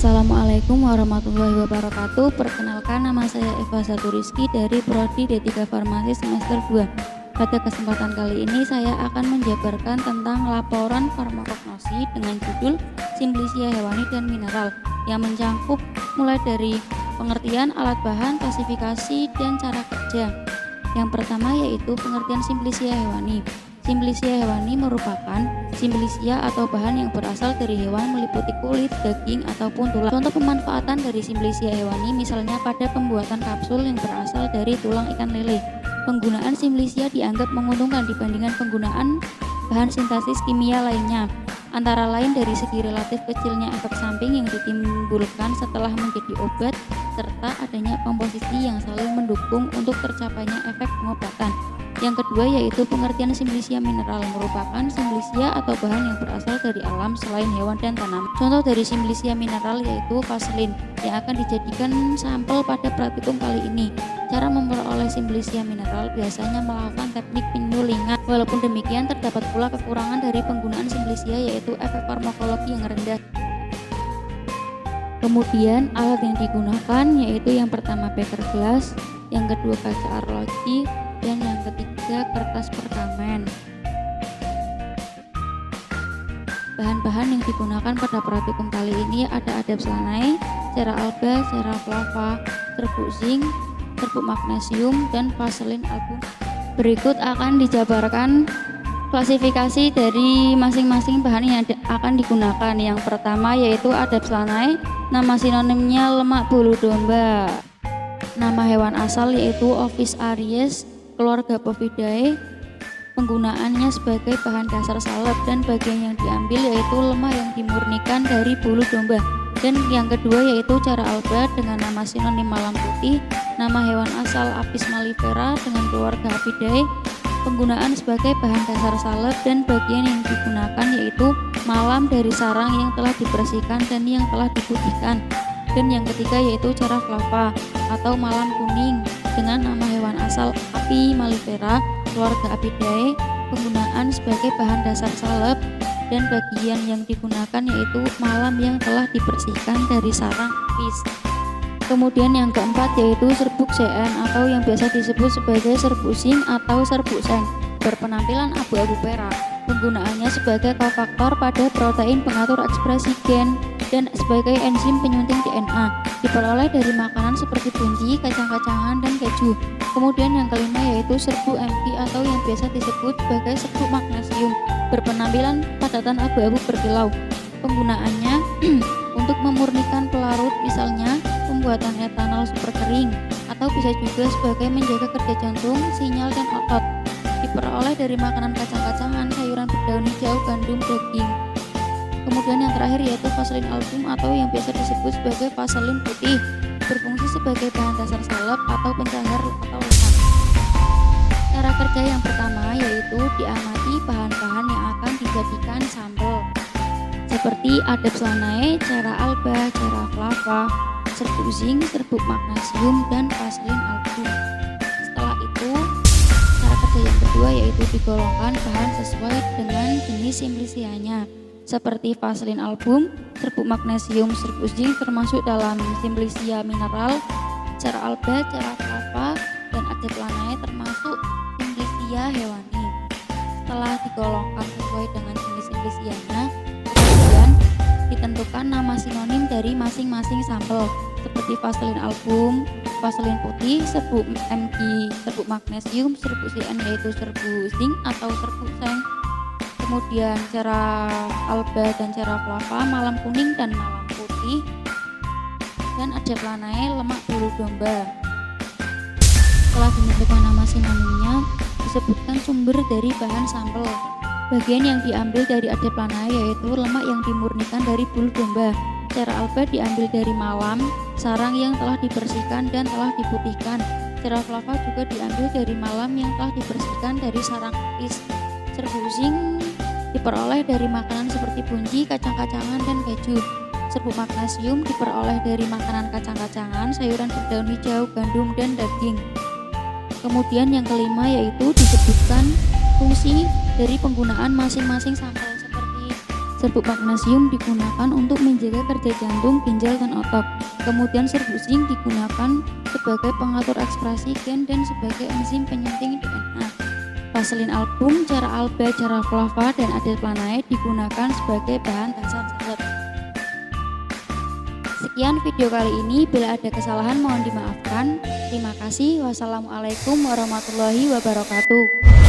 Assalamualaikum warahmatullahi wabarakatuh. Perkenalkan, nama saya Eva Zaturiski dari Prodi D3 Farmasi semester 2. Pada kesempatan kali ini saya akan menjabarkan tentang laporan farmakognosi dengan judul Simplicia hewani dan mineral yang mencangkup mulai dari pengertian alat bahan, klasifikasi, dan cara kerja. Yang pertama yaitu pengertian Simplicia hewani. Simplicia hewani merupakan simplicia atau bahan yang berasal dari hewan meliputi kulit, daging, ataupun tulang. Contoh pemanfaatan dari simplicia hewani misalnya pada pembuatan kapsul yang berasal dari tulang ikan lele. Penggunaan simplicia dianggap menguntungkan dibandingkan penggunaan bahan sintesis kimia lainnya, antara lain dari segi relatif kecilnya efek samping yang ditimbulkan setelah menjadi obat, serta adanya komposisi yang saling mendukung untuk tercapainya efek pengobatan. Yang kedua yaitu pengertian simplicia mineral, merupakan simplicia atau bahan yang berasal dari alam selain hewan dan tanaman. Contoh dari simplicia mineral yaitu vaselin yang akan dijadikan sampel pada praktikum kali ini. Cara memperoleh simplicia mineral biasanya melakukan teknik penyulingan. Walaupun demikian, terdapat pula kekurangan dari penggunaan simplicia yaitu efek farmakologi yang rendah. Kemudian alat yang digunakan yaitu yang pertama beker gelas, yang kedua kaca arloji, dan yang ketiga kertas perkamen. Bahan-bahan yang digunakan pada praktikum kali ini ada adapslanai, cera alba, cera flava, serbuk zinc, serbuk magnesium, dan vaselin album. Berikut akan dijabarkan klasifikasi dari masing-masing bahan yang akan digunakan. Yang pertama yaitu adapslanai, nama sinonimnya lemak bulu domba. Nama hewan asal yaitu Ovis aries, keluarga Bovidae. Penggunaannya sebagai bahan dasar salep dan bagian yang diambil yaitu lemak yang dimurnikan dari bulu domba. Dan yang kedua yaitu cera alba dengan nama sinonim malam putih. Nama hewan asal Apis mellifera dengan keluarga Apidae. Penggunaan sebagai bahan dasar salep dan bagian yang digunakan yaitu malam dari sarang yang telah dibersihkan dan yang telah diputihkan. Dan yang ketiga yaitu cera flava atau malam kuning dengan nama hewan asal Api mellifera, keluarga Apidae. Penggunaan sebagai bahan dasar salep dan bagian yang digunakan yaitu malam yang telah dibersihkan dari sarang apis. Kemudian yang keempat yaitu serbuk CN atau yang biasa disebut sebagai serbuk zinc atau serbuk seng, berpenampilan abu-abu perak. Penggunaannya sebagai kofaktor pada protein pengatur ekspresi gen dan sebagai enzim penyunting DNA. Diperoleh dari makanan seperti bunci, kacang-kacangan, dan keju. Kemudian yang kelima yaitu serbuk MG atau yang biasa disebut sebagai serbuk magnesium, berpenampilan padatan abu-abu berkilau. Penggunaannya untuk memurnikan pelarut, misalnya pembuatan etanol super kering, atau bisa juga sebagai menjaga kerja jantung, sinyal, dan otot. Diperoleh dari makanan kacang-kacangan, sayuran berdaun hijau, gandum, daging. Kemudian yang terakhir yaitu vaselin album atau yang biasa disebut sebagai vaselin putih, berfungsi sebagai bahan dasar salep atau pencair atau lemak. Cara kerja yang pertama yaitu diamati bahan-bahan yang akan dijadikan sampel seperti adapslanai, cera alba, cera flava, serbuk zinc, serbuk magnesium, dan vaselin album. Setelah itu, cara kerja yang kedua yaitu digolongkan bahan sesuai dengan jenis simplicianya, seperti vaselin album, serbuk magnesium, serbuk zinc termasuk dalam simplicia mineral, cera alba, cera flava, dan adapslanai termasuk simplicia hewani. Setelah digolongkan sesuai dengan jenis simplicianya, kemudian ditentukan nama sinonim dari masing-masing sampel seperti vaselin album, vaselin putih, serbuk MG, serbuk magnesium, serbuk CN yaitu serbuk zinc atau serbuk seng. Kemudian cera alba dan cera flava, malam kuning dan malam putih, dan adapslanai, lemak bulu domba. Setelah ditentukan nama sinonimnya, disebutkan sumber dari bahan sampel. Bagian yang diambil dari adapslanai yaitu lemak yang dimurnikan dari bulu domba. Cera alba diambil dari malam, sarang yang telah dibersihkan dan telah diputihkan. Cera flava juga diambil dari malam yang telah dibersihkan dari sarang apis. Serbuk zinc diperoleh dari makanan seperti bunci, kacang-kacangan, dan keju. Serbuk magnesium diperoleh dari makanan kacang-kacangan, sayuran berdaun hijau, gandum, dan daging. Kemudian yang kelima yaitu disebutkan fungsi dari penggunaan masing-masing sampel seperti Serbuk magnesium digunakan untuk menjaga kerja jantung, ginjal, dan otot. Kemudian serbuk zinc digunakan sebagai pengatur ekspresi gen dan sebagai enzim penyunting DNA. Vaselin album, cara alba, cara flava, dan adelphanide digunakan sebagai bahan dasar salep. Sekian video kali ini, bila ada kesalahan mohon dimaafkan. Terima kasih. Wassalamualaikum warahmatullahi wabarakatuh.